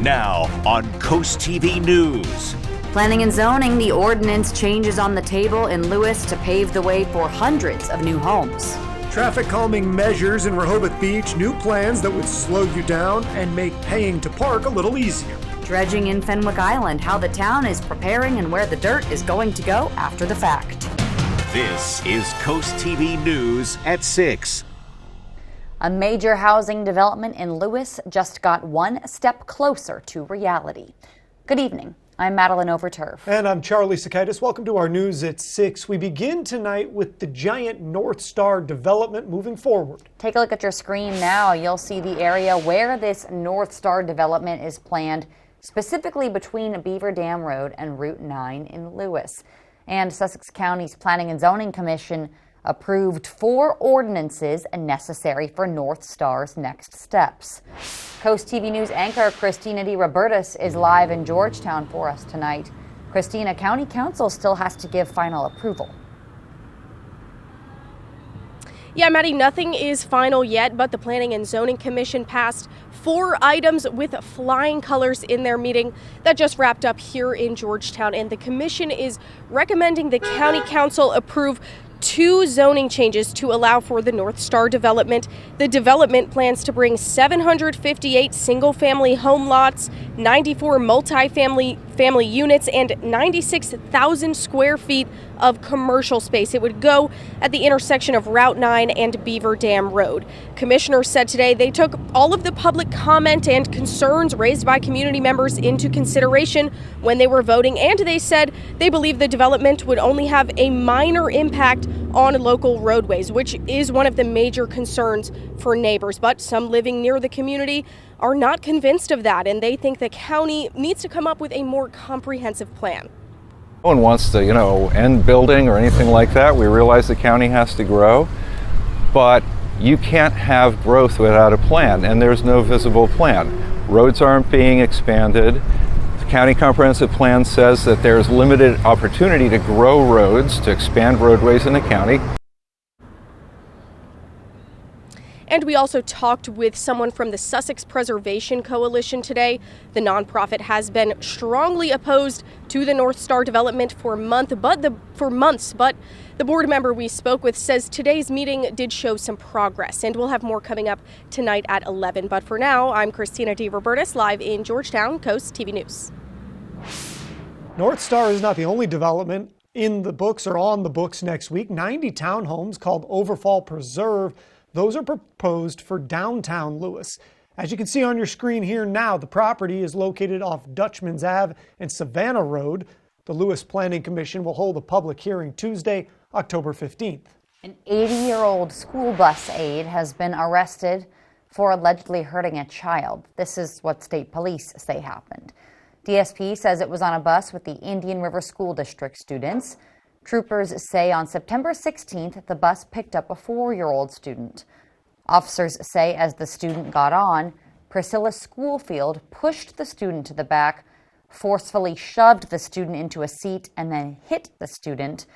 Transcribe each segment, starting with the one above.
Now on CoastTV News. Planning and zoning, the ordinance changes on the table in Lewes to pave the way for hundreds of new homes. Traffic calming measures in Rehoboth Beach, new plans that would slow you down and make paying to park a little easier. Dredging in Fenwick Island, how the town is preparing and where the dirt is going to go after the fact. This is CoastTV News at 6. A major housing development in Lewes just got one step closer to reality. Good evening. I'm Madeline Overturf. And I'm Charlie Sakaitis. Welcome to our News at 6. We begin tonight with the giant North Star development moving forward. Take a look at your screen now. You'll see the area where this North Star development is planned, specifically between Beaver Dam Road and Route 9 in Lewes. And Sussex County's Planning and Zoning Commission approved 4 ordinances necessary for North Star's next steps. CoastTV News anchor Christina D. Robertus is live in Georgetown for us tonight. Christina, County Council still has to give final approval. Yeah, Maddie, nothing is final yet, but the Planning and Zoning Commission passed 4 items with flying colors in their meeting that just wrapped up here in Georgetown. And the commission is recommending the County Council approve 2 zoning changes to allow for the North Star development. The development plans to bring 758 single-family home lots, 94 multi-family units, and 96,000 square feet of commercial space. It would go at the intersection of Route 9 and Beaver Dam Road. Commissioners said today they took all of the public comment and concerns raised by community members into consideration when they were voting, and they said they believe the development would only have a minor impact on local roadways, which is one of the major concerns for neighbors. But some living near the community are not convinced of that, and they think the county needs to come up with a more comprehensive plan. No one wants to, end building or anything like that. We realize the county has to grow, but you can't have growth without a plan, and there's no visible plan. Roads aren't being expanded. The county comprehensive plan says that there's limited opportunity to grow roads, to expand roadways in the county. And we also talked with someone from the Sussex Preservation Coalition today. The nonprofit has been strongly opposed to the North Star development for months, but the board member we spoke with says today's meeting did show some progress, and we'll have more coming up tonight at 11. But for now, I'm Christina D. Robertus, live in Georgetown, CoastTV News. North Star is not the only development in the books or on the books next week. 90 townhomes called Overfall Preserve. Those are proposed for downtown Lewes. As you can see on your screen here now, the property is located off Dutchman's Ave and Savannah Road. The Lewes Planning Commission will hold a public hearing Tuesday, October 15th. An 80-year-old school bus aide has been arrested for allegedly hurting a child. This is what state police say happened. DSP says it was on a bus with the Indian River School District students. Troopers say on September 16th, the bus picked up a 4-year-old student. Officers say as the student got on, Priscilla Schoolfield pushed the student to the back, forcefully shoved the student into a seat, and then hit the student.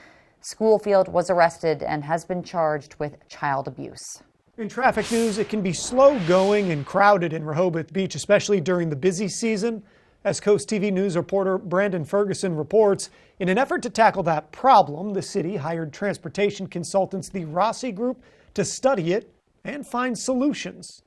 Schoolfield was arrested and has been charged with child abuse. In traffic news, it can be slow going and crowded in Rehoboth Beach, especially during the busy season. As CoastTV News reporter Brandon Ferguson reports, in an effort to tackle that problem, the city hired transportation consultants, the Rossi Group, to study it and find solutions.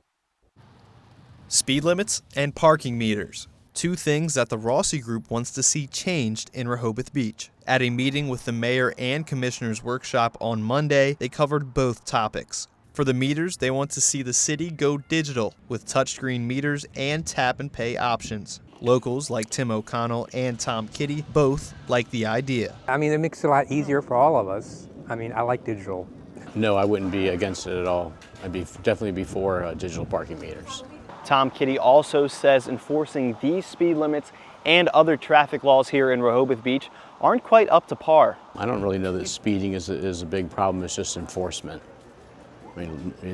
Speed limits and parking meters. 2 things that the Rossi Group wants to see changed in Rehoboth Beach. At a meeting with the mayor and commissioners workshop on Monday, they covered both topics. For the meters, they want to see the city go digital with touchscreen meters and tap and pay options. Locals like Tim O'Connell and Tom Kitty both like the idea. It makes it a lot easier for all of us. I like digital. No, I wouldn't be against it at all. I'd be definitely be for digital parking meters. Tom Kitty also says enforcing these speed limits and other traffic laws here in Rehoboth Beach aren't quite up to par. I don't really know that speeding is a big problem. It's just enforcement.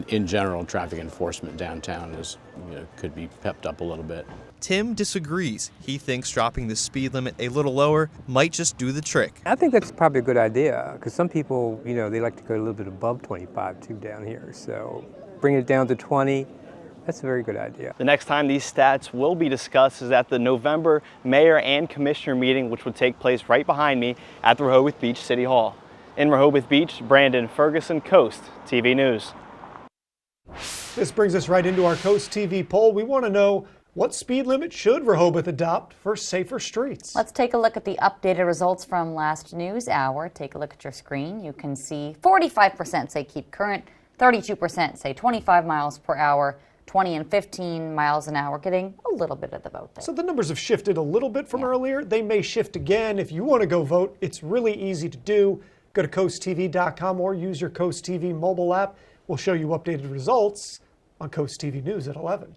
In general, traffic enforcement downtown could be pepped up a little bit. Tim disagrees. He thinks dropping the speed limit a little lower might just do the trick. I think that's probably a good idea because some people, they like to go a little bit above 25 too down here. So bring it down to 20, That's a very good idea. The next time these stats will be discussed is at the November Mayor and Commissioner meeting, which would take place right behind me at the Rehoboth Beach City Hall. In Rehoboth Beach, Brandon Ferguson, Coast TV News. This brings us right into our Coast TV poll. We want to know, what speed limit should Rehoboth adopt for safer streets? Let's take a look at the updated results from last news hour. Take a look at your screen. You can see 45% say keep current, 32% say 25 miles per hour, 20 and 15 miles an hour, getting a little bit of the vote there. So the numbers have shifted a little bit from earlier. They may shift again. If you want to go vote, it's really easy to do. Go to CoastTV.com or use your Coast TV mobile app. We'll show you updated results on Coast TV News at 11.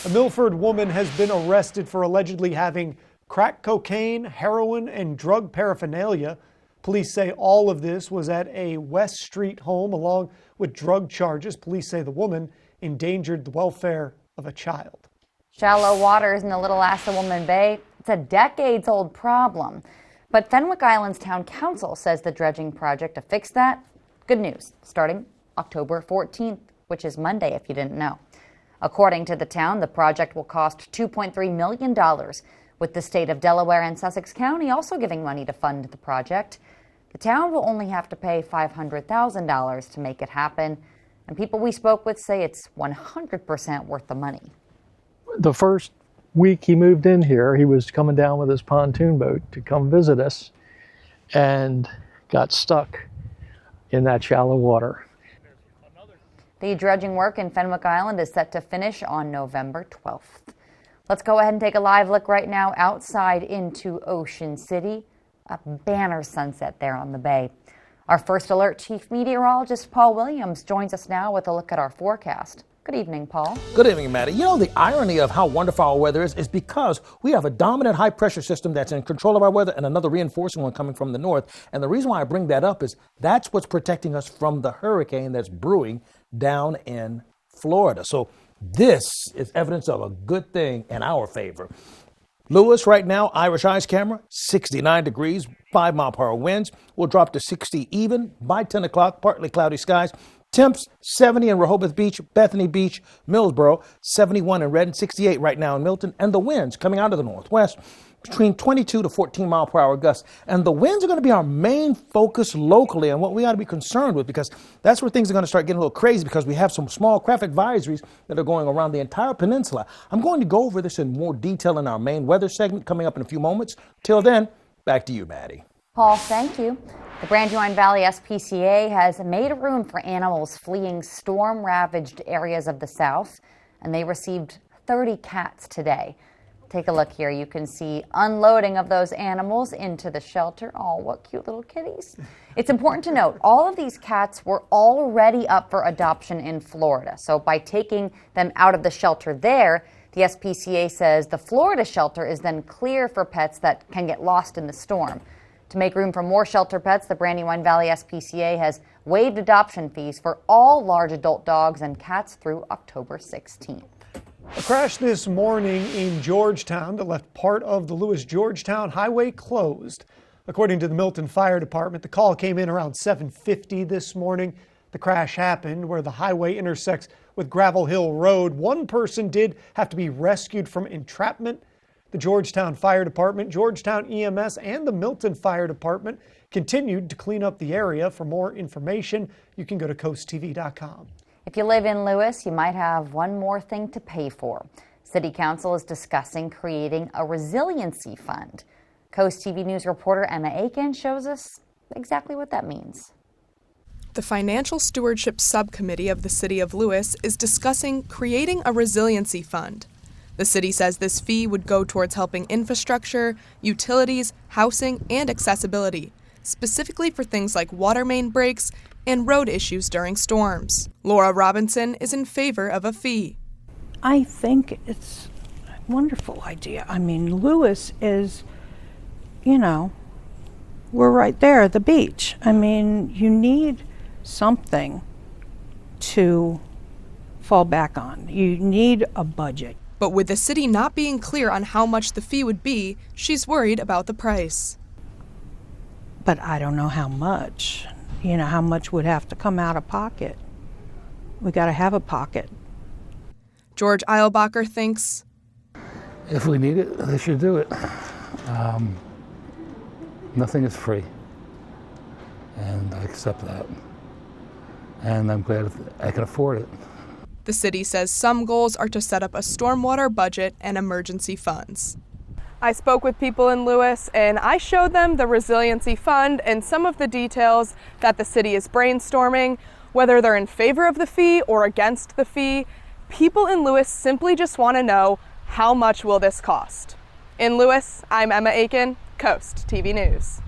A Milford woman has been arrested for allegedly having crack cocaine, heroin, and drug paraphernalia. Police say all of this was at a West Street home along with drug charges. Police say the woman endangered the welfare of a child. Shallow waters in the Little Assawoman Bay, it's a decades-old problem. But Fenwick Island's Town Council says the dredging project to fix that, good news, starting October 14th, which is Monday if you didn't know. According to the town, the project will cost $2.3 million, with the state of Delaware and Sussex County also giving money to fund the project. The town will only have to pay $500,000 to make it happen, and people we spoke with say it's 100% worth the money. The first week he moved in here, he was coming down with his pontoon boat to come visit us and got stuck in that shallow water. The dredging work in Fenwick Island is set to finish on November 12th. Let's go ahead and take a live look right now outside into Ocean City. A banner sunset there on the bay. Our First Alert Chief Meteorologist Paul Williams joins us now with a look at our forecast. Good evening, Paul. Good evening, Maddie. You know, the irony of how wonderful our weather is because we have a dominant high pressure system that's in control of our weather and another reinforcing one coming from the north. And the reason why I bring that up is that's what's protecting us from the hurricane that's brewing down in Florida. So this is evidence of a good thing in our favor. Lewes right now, Irish Eyes camera, 69 degrees, 5 mile per hour winds. Will drop to 60 even by 10 o'clock, partly cloudy skies. Temps 70 in Rehoboth Beach, Bethany Beach, Millsboro, 71 in Redden, 68 right now in Milton. And the winds coming out of the northwest between 22 to 14 mile per hour gusts. And the winds are going to be our main focus locally and what we ought to be concerned with, because that's where things are going to start getting a little crazy, because we have some small craft advisories that are going around the entire peninsula. I'm going to go over this in more detail in our main weather segment coming up in a few moments. Till then, back to you, Maddie. Paul, thank you. The Brandywine Valley SPCA has made room for animals fleeing storm-ravaged areas of the south, and they received 30 cats today. Take a look here. You can see unloading of those animals into the shelter. Oh, what cute little kitties. It's important to note, all of these cats were already up for adoption in Florida. So by taking them out of the shelter there, the SPCA says the Florida shelter is then clear for pets that can get lost in the storm. To make room for more shelter pets, the Brandywine Valley SPCA has waived adoption fees for all large adult dogs and cats through October 16th. A crash this morning in Georgetown that left part of the Lewes-Georgetown highway closed. According to the Milton Fire Department, the call came in around 7:50 this morning. The crash happened where the highway intersects with Gravel Hill Road. One person did have to be rescued from entrapment. The Georgetown Fire Department, Georgetown EMS, and the Milton Fire Department continued to clean up the area. For more information, you can go to CoastTV.com. If you live in Lewes, you might have one more thing to pay for. City Council is discussing creating a resiliency fund. Coast TV News reporter Emma Aiken shows us exactly what that means. The Financial Stewardship Subcommittee of the City of Lewes is discussing creating a resiliency fund. The city says this fee would go towards helping infrastructure, utilities, housing, and accessibility, specifically for things like water main breaks and road issues during storms. Laura Robinson is in favor of a fee. I think it's a wonderful idea. I mean, Lewes is, we're right there at the beach. I mean, you need something to fall back on. You need a budget. But with the city not being clear on how much the fee would be, she's worried about the price. But I don't know how much. How much would have to come out of pocket. We got to have a pocket. George Eilbacher thinks, If we need it, they should do it. Nothing is free, and I accept that. And I'm glad I can afford it. The city says some goals are to set up a stormwater budget and emergency funds. I spoke with people in Lewes and I showed them the Resiliency Fund and some of the details that the city is brainstorming, whether they're in favor of the fee or against the fee. People in Lewes simply just want to know, how much will this cost? In Lewes, I'm Emma Aiken, Coast TV News.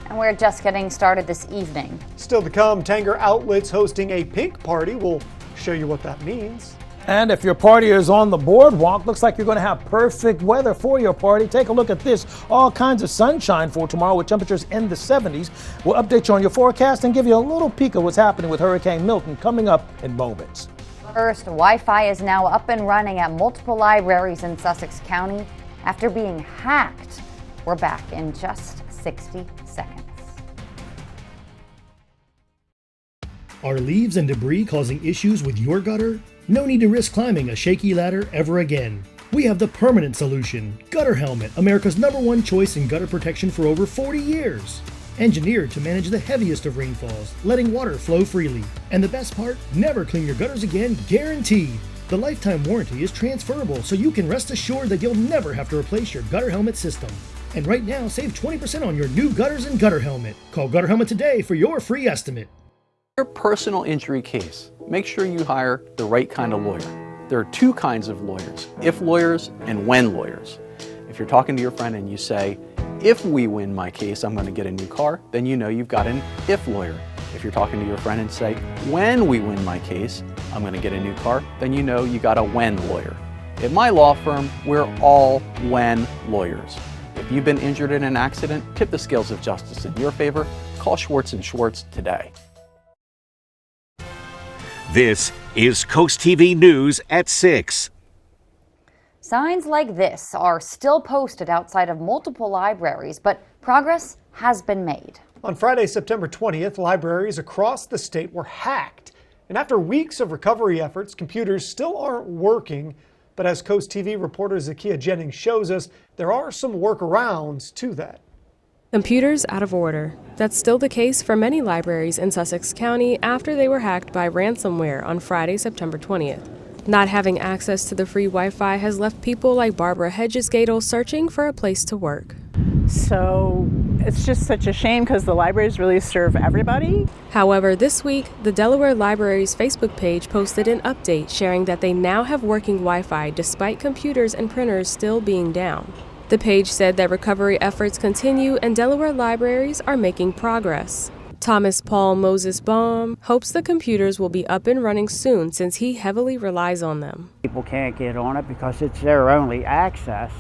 And we're just getting started this evening. Still to come, Tanger Outlets hosting a pink party. We'll show you what that means. And if your party is on the boardwalk, looks like you're going to have perfect weather for your party. Take a look at this. All kinds of sunshine for tomorrow with temperatures in the 70s. We'll update you on your forecast and give you a little peek of what's happening with Hurricane Milton coming up in moments. First, Wi-Fi is now up and running at multiple libraries in Sussex County after being hacked. We're back in just 60 seconds. Are leaves and debris causing issues with your gutter? No need to risk climbing a shaky ladder ever again. We have the permanent solution. Gutter Helmet, America's #1 choice in gutter protection for over 40 years. Engineered to manage the heaviest of rainfalls, letting water flow freely. And the best part, never clean your gutters again, guaranteed. The lifetime warranty is transferable, so you can rest assured that you'll never have to replace your Gutter Helmet system. And right now, save 20% on your new gutters and Gutter Helmet. Call Gutter Helmet today for your free estimate. Your personal injury case, make sure you hire the right kind of lawyer. There are two kinds of lawyers, if lawyers and when lawyers. If you're talking to your friend and you say, if we win my case, I'm going to get a new car, then you know you've got an if lawyer. If you're talking to your friend and say, when we win my case, I'm going to get a new car, then you know you got a when lawyer. At my law firm, we're all when lawyers. If you've been injured in an accident, tip the scales of justice in your favor. Call Schwartz & Schwartz today. This is Coast TV News at 6. Signs like this are still posted outside of multiple libraries, but progress has been made. On Friday, September 20th, libraries across the state were hacked. And after weeks of recovery efforts, computers still aren't working. But as Coast TV reporter Zakiya Jennings shows us, there are some workarounds to that. Computers out of order. That's still the case for many libraries in Sussex County after they were hacked by ransomware on Friday, September 20th. Not having access to the free Wi-Fi has left people like Barbara Hedges-Gadel searching for a place to work. So it's just such a shame because the libraries really serve everybody. However, this week, the Delaware Library's Facebook page posted an update sharing that they now have working Wi-Fi despite computers and printers still being down. The page said that recovery efforts continue and Delaware libraries are making progress. Thomas Paul Moses Baum hopes the computers will be up and running soon since he heavily relies on them. People can't get on it because it's their only access,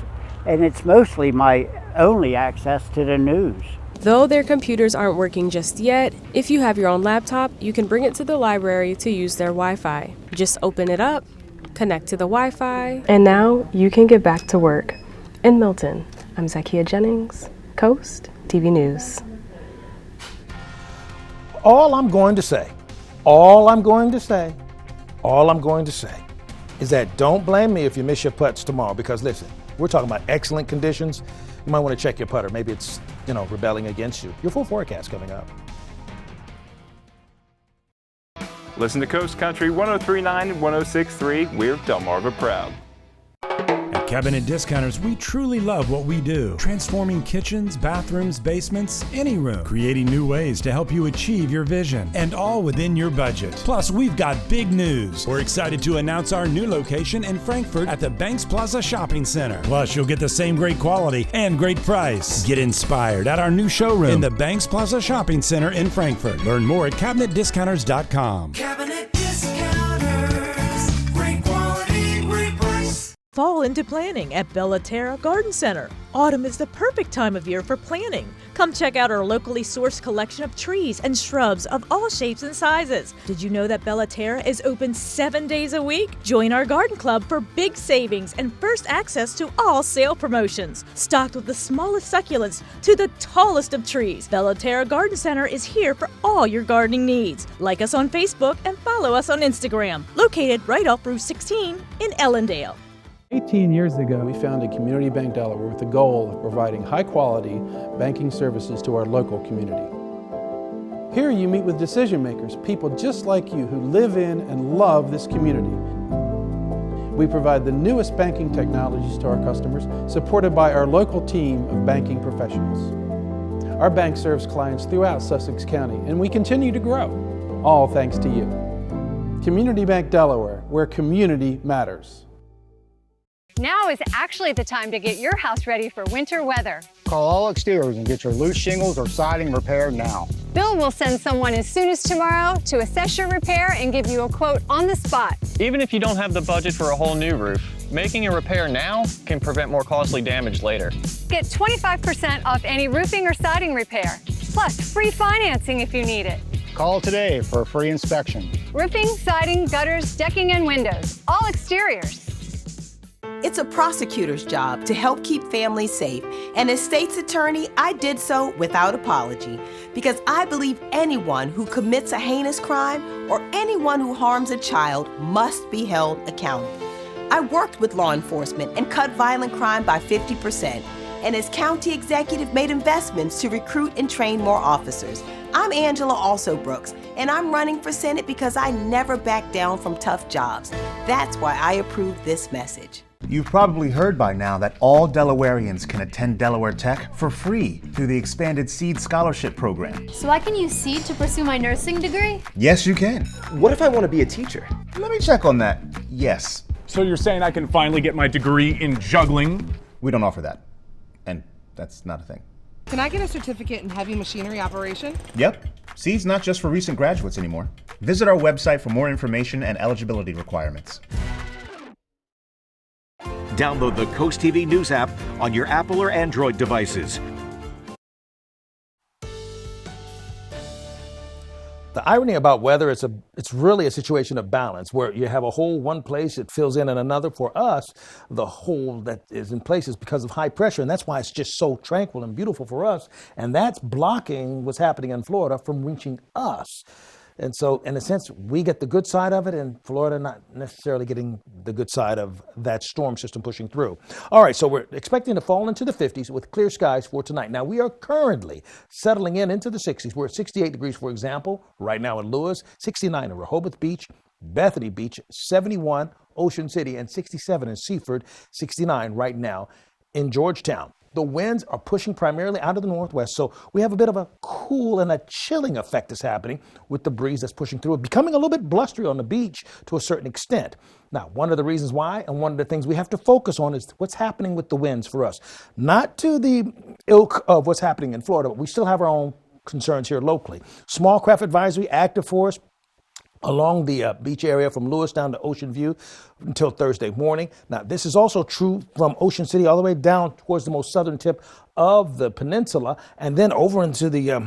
and it's mostly my only access to the news. Though their computers aren't working just yet, if you have your own laptop, you can bring it to the library to use their Wi-Fi. Just open it up, connect to the Wi-Fi, and now you can get back to work. In Milton, I'm Zakiya Jennings, Coast TV News. All I'm going to say is that don't blame me if you miss your putts tomorrow, because listen, we're talking about excellent conditions. You might want to check your putter. Maybe it's, rebelling against you. Your full forecast coming up. Listen to Coast Country 103.9 and 106.3. We're Delmarva proud. At Cabinet Discounters, we truly love what we do. Transforming kitchens, bathrooms, basements, any room. Creating new ways to help you achieve your vision. And all within your budget. Plus, we've got big news. We're excited to announce our new location in Frankfort at the Banks Plaza Shopping Center. Plus, you'll get the same great quality and great price. Get inspired at our new showroom in the Banks Plaza Shopping Center in Frankfort. Learn more at CabinetDiscounters.com. Fall into planning at Bellaterra Garden Center. Autumn is the perfect time of year for planting. Come check out our locally sourced collection of trees and shrubs of all shapes and sizes. Did you know that Bellaterra is open 7 days a week? Join our garden club for big savings and first access to all sale promotions. Stocked with the smallest succulents to the tallest of trees, Bellaterra Garden Center is here for all your gardening needs. Like us on Facebook and follow us on Instagram. Located right off Route 16 in Ellendale. 18 years ago, we founded Community Bank Delaware with the goal of providing high-quality banking services to our local community. Here you meet with decision makers, people just like you who live in and love this community. We provide the newest banking technologies to our customers, supported by our local team of banking professionals. Our bank serves clients throughout Sussex County, and we continue to grow, all thanks to you. Community Bank Delaware, where community matters. Now is actually the time to get your house ready for winter weather. Call All Exteriors and get your loose shingles or siding repaired now. Bill will send someone as soon as tomorrow to assess your repair and give you a quote on the spot. Even if you don't have the budget for a whole new roof, making a repair now can prevent more costly damage later. Get 25% off any roofing or siding repair, plus free financing if you need it. Call today for a free inspection. Roofing, siding, gutters, decking, and windows. All Exteriors. It's a prosecutor's job to help keep families safe, and as state's attorney, I did so without apology, because I believe anyone who commits a heinous crime or anyone who harms a child must be held accountable. I worked with law enforcement and cut violent crime by 50%, and as county executive made investments to recruit and train more officers. I'm Angela Also Brooks, and I'm running for Senate because I never back down from tough jobs. That's why I approve this message. You've probably heard by now that all Delawareans can attend Delaware Tech for free through the expanded SEED scholarship program. So I can use SEED to pursue my nursing degree? Yes, you can. What if I want to be a teacher? Let me check on that. Yes. So you're saying I can finally get my degree in juggling? We don't offer that. And that's not a thing. Can I get a certificate in heavy machinery operation? Yep. SEED's not just for recent graduates anymore. Visit our website for more information and eligibility requirements. Download the Coast TV News app on your Apple or Android devices. The irony about weather is it's really a situation of balance where you have a hole one place, it fills in another. For us, the hole that is in place is because of high pressure, and that's why it's just so tranquil and beautiful for us. And that's blocking what's happening in Florida from reaching us. And so, in a sense, we get the good side of it, and Florida not necessarily getting the good side of that storm system pushing through. All right, so we're expecting to fall into the 50s with clear skies for tonight. Now, we are currently settling into the 60s. We're at 68 degrees, for example, right now in Lewes, 69 in Rehoboth Beach, Bethany Beach, 71, Ocean City, and 67 in Seaford, 69 right now in Georgetown. The winds are pushing primarily out of the northwest, so we have a bit of a cool and a chilling effect that's happening with the breeze that's pushing through, becoming a little bit blustery on the beach to a certain extent. Now, one of the reasons why, and one of the things we have to focus on, is what's happening with the winds for us. Not to the ilk of what's happening in Florida, but we still have our own concerns here locally. Small craft advisory, active for us along the beach area from Lewes down to Ocean View until Thursday morning. Now, this is also true from Ocean City all the way down towards the most southern tip of the peninsula, and then over into the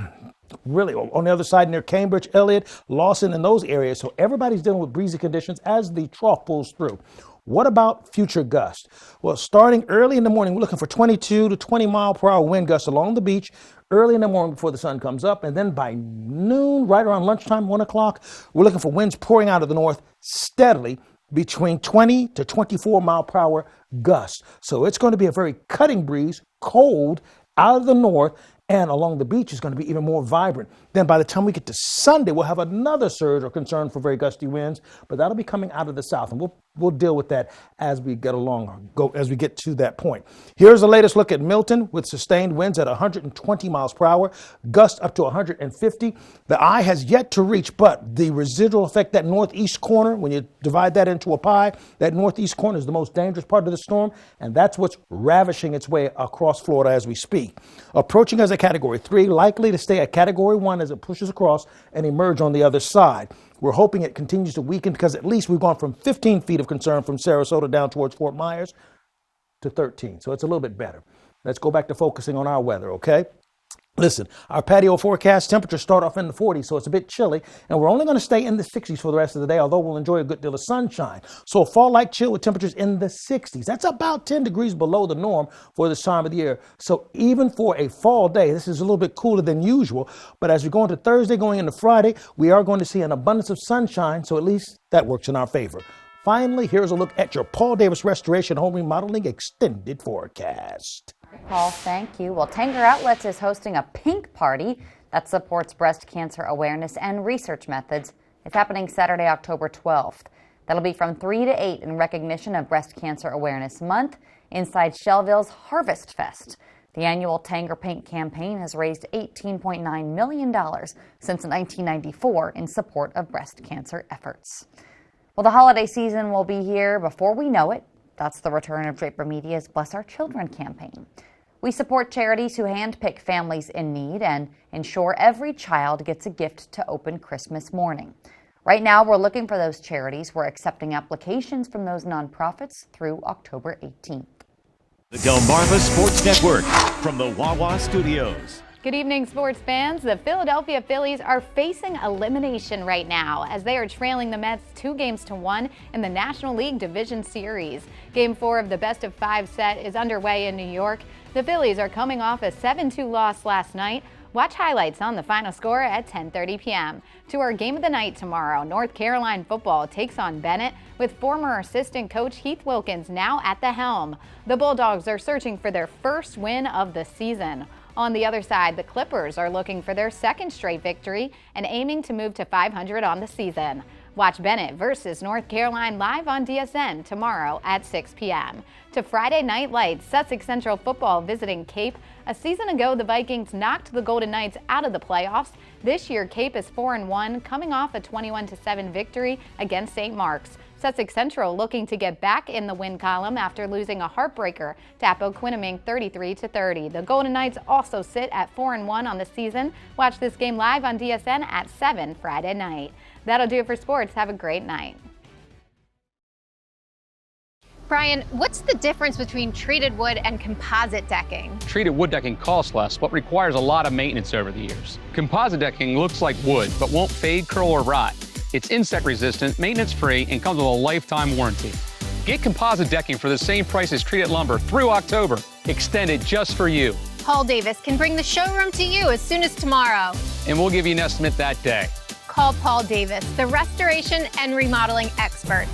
really on the other side near Cambridge, Elliott, Lawson, and those areas. So everybody's dealing with breezy conditions as the trough pulls through. What about future gusts? Well, starting early in the morning, we're looking for 22 to 20 mile per hour wind gusts along the beach early in the morning before the sun comes up. And then by noon, right around lunchtime, 1 o'clock, we're looking for winds pouring out of the north steadily between 20 to 24 mile per hour gusts. So it's going to be a very cutting breeze, cold out of the north, and along the beach is going to be even more vibrant. Then by the time we get to Sunday, we'll have another surge or concern for very gusty winds, but that'll be coming out of the south, and we'll deal with that as we get along, as we get to that point. Here's the latest look at Milton with sustained winds at 120 miles per hour, gusts up to 150. The eye has yet to reach, but the residual effect, that northeast corner, when you divide that into a pie, that northeast corner is the most dangerous part of the storm, and that's what's ravishing its way across Florida as we speak. Approaching as a Category 3, likely to stay at Category 1 as it pushes across and emerge on the other side. We're hoping it continues to weaken because at least we've gone from 15 feet of concern from Sarasota down towards Fort Myers to 13. So it's a little bit better. Let's go back to focusing on our weather, okay? Listen, our patio forecast temperatures start off in the 40s, so it's a bit chilly, and we're only going to stay in the 60s for the rest of the day, although we'll enjoy a good deal of sunshine. So a fall-like chill with temperatures in the 60s. That's about 10 degrees below the norm for this time of the year. So even for a fall day, this is a little bit cooler than usual, but as we go into Thursday, going into Friday, we are going to see an abundance of sunshine, so at least that works in our favor. Finally, here's a look at your Paul Davis Restoration Home Remodeling Extended Forecast. Paul, thank you. Well, Tanger Outlets is hosting a pink party that supports breast cancer awareness and research methods. It's happening Saturday, October 12th. That'll be from 3 to 8 in recognition of Breast Cancer Awareness Month inside Shelville's Harvest Fest. The annual Tanger Pink campaign has raised $18.9 million since 1994 in support of breast cancer efforts. Well, the holiday season will be here before we know it. That's the return of Draper Media's Bless Our Children campaign. We support charities who handpick families in need and ensure every child gets a gift to open Christmas morning. Right now, we're looking for those charities. We're accepting applications from those nonprofits through October 18th. The Delmarva Sports Network from the Wawa Studios. Good evening, sports fans. The Philadelphia Phillies are facing elimination right now as they are trailing the Mets 2-1 in the National League Division Series. Game 4 of the best-of-5 set is underway in New York. The Phillies are coming off a 7-2 loss last night. Watch highlights on the final score at 10:30 p.m. To our game of the night tomorrow, North Carolina football takes on Bennett with former assistant coach Heath Wilkins now at the helm. The Bulldogs are searching for their first win of the season. On the other side, the Clippers are looking for their second straight victory and aiming to move to 500 on the season. Watch Bennett versus North Carolina live on DSN tomorrow at 6 p.m. To Friday Night Lights, Sussex Central football visiting Cape. A season ago, the Vikings knocked the Golden Knights out of the playoffs. This year, Cape is 4-1, coming off a 21-7 victory against St. Mark's. Sussex Central looking to get back in the win column after losing a heartbreaker to Appoquinimink 33-30. The Golden Knights also sit at 4-1 on the season. Watch this game live on DSN at 7 Friday night. That'll do it for sports. Have a great night. Brian, what's the difference between treated wood and composite decking? Treated wood decking costs less, but requires a lot of maintenance over the years. Composite decking looks like wood, but won't fade, curl, or rot. It's insect resistant, maintenance free, and comes with a lifetime warranty. Get composite decking for the same price as treated lumber through October, extended just for you. Paul Davis can bring the showroom to you as soon as tomorrow. And we'll give you an estimate that day. Call Paul Davis, the restoration and remodeling experts.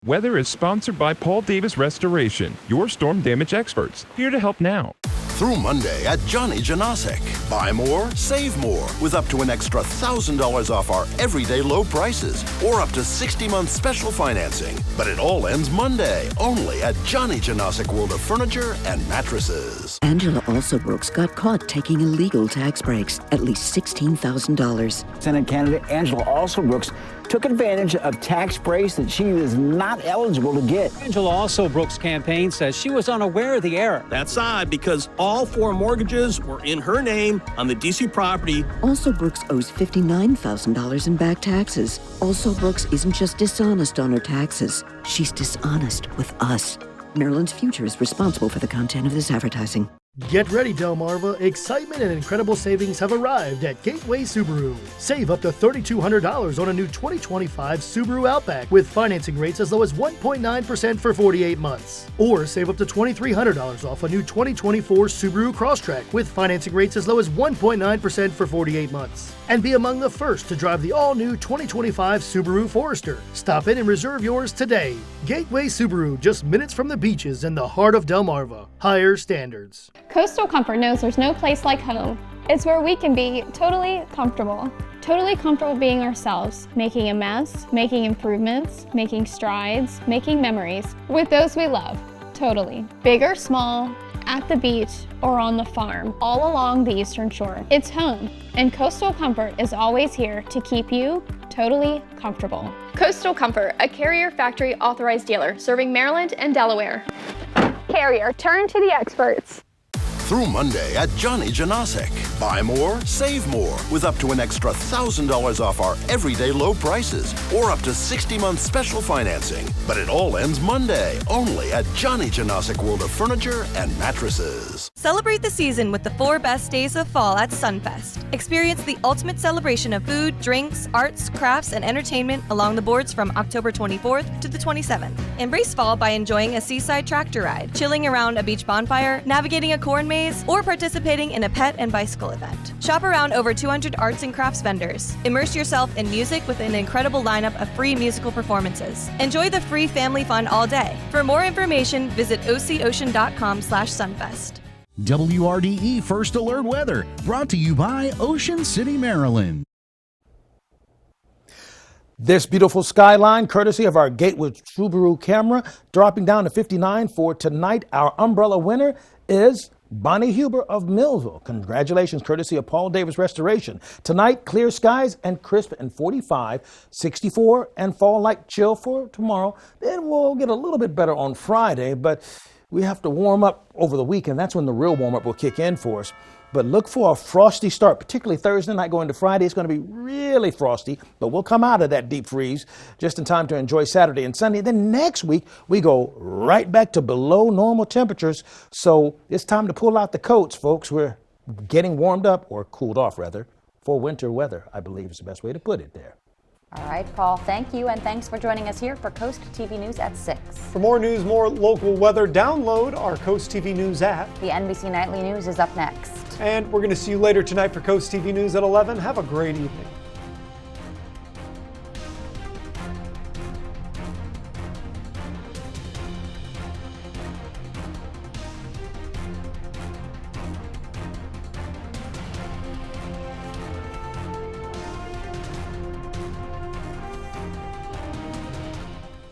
Weather is sponsored by Paul Davis Restoration, your storm damage experts, here to help now. Through Monday at Johnny Janasek. Buy more, save more, with up to an extra $1,000 off our everyday low prices, or up to 60-month special financing. But it all ends Monday, only at Johnny Janasek World of Furniture and Mattresses. Angela Alsobrooks got caught taking illegal tax breaks, at least $16,000. Senate candidate Angela Alsobrooks took advantage of tax breaks that she was not eligible to get. Angela Alsobrooks' campaign says she was unaware of the error. That's odd because all 4 mortgages were in her name on the D.C. property. Alsobrooks owes $59,000 in back taxes. Alsobrooks isn't just dishonest on her taxes. She's dishonest with us. Maryland's Future is responsible for the content of this advertising. Get ready, Delmarva. Excitement and incredible savings have arrived at Gateway Subaru. Save up to $3,200 on a new 2025 Subaru Outback with financing rates as low as 1.9% for 48 months. Or save up to $2,300 off a new 2024 Subaru Crosstrek with financing rates as low as 1.9% for 48 months. And be among the first to drive the all-new 2025 Subaru Forester. Stop in and reserve yours today. Gateway Subaru, just minutes from the beaches in the heart of Delmarva. Higher standards. Coastal Comfort knows there's no place like home. It's where we can be totally comfortable. Totally comfortable being ourselves, making a mess, making improvements, making strides, making memories with those we love. Totally. Big or small, at the beach, or on the farm, all along the Eastern Shore. It's home, and Coastal Comfort is always here to keep you totally comfortable. Coastal Comfort, a Carrier Factory authorized dealer serving Maryland and Delaware. Carrier, turn to the experts. through Monday at Johnny Janasek. Buy more, save more with up to an extra $1,000 off our everyday low prices or up to 60-month special financing. But it all ends Monday only at Johnny Janasek World of Furniture and Mattresses. Celebrate the season with the 4 best days of fall at Sunfest. Experience the ultimate celebration of food, drinks, arts, crafts, and entertainment along the boards from October 24th to the 27th. Embrace fall by enjoying a seaside tractor ride, chilling around a beach bonfire, navigating a corn maze, or participating in a pet and bicycle event. Shop around over 200 arts and crafts vendors. Immerse yourself in music with an incredible lineup of free musical performances. Enjoy the free family fun all day. For more information, visit ococean.com/sunfest. WRDE First Alert Weather, brought to you by Ocean City, Maryland. This beautiful skyline, courtesy of our Gatewood Subaru camera, dropping down to 59 for tonight. Our umbrella winner is Bonnie Huber of Millville. Congratulations, courtesy of Paul Davis Restoration. Tonight, clear skies and crisp and 45, 64 and fall-like chill for tomorrow. Then we'll get a little bit better on Friday, but we have to warm up over the weekend. That's when the real warm-up will kick in for us. But look for a frosty start, particularly Thursday night going to Friday. It's going to be really frosty, but we'll come out of that deep freeze just in time to enjoy Saturday and Sunday. Then next week, we go right back to below normal temperatures. So it's time to pull out the coats, folks. We're getting warmed up, or cooled off, rather, for winter weather, I believe is the best way to put it there. All right, Paul, thank you, and thanks for joining us here for Coast TV News at 6. For more news, more local weather, download our Coast TV News app. The NBC Nightly News is up next. And we're going to see you later tonight for Coast TV News at 11. Have a great evening.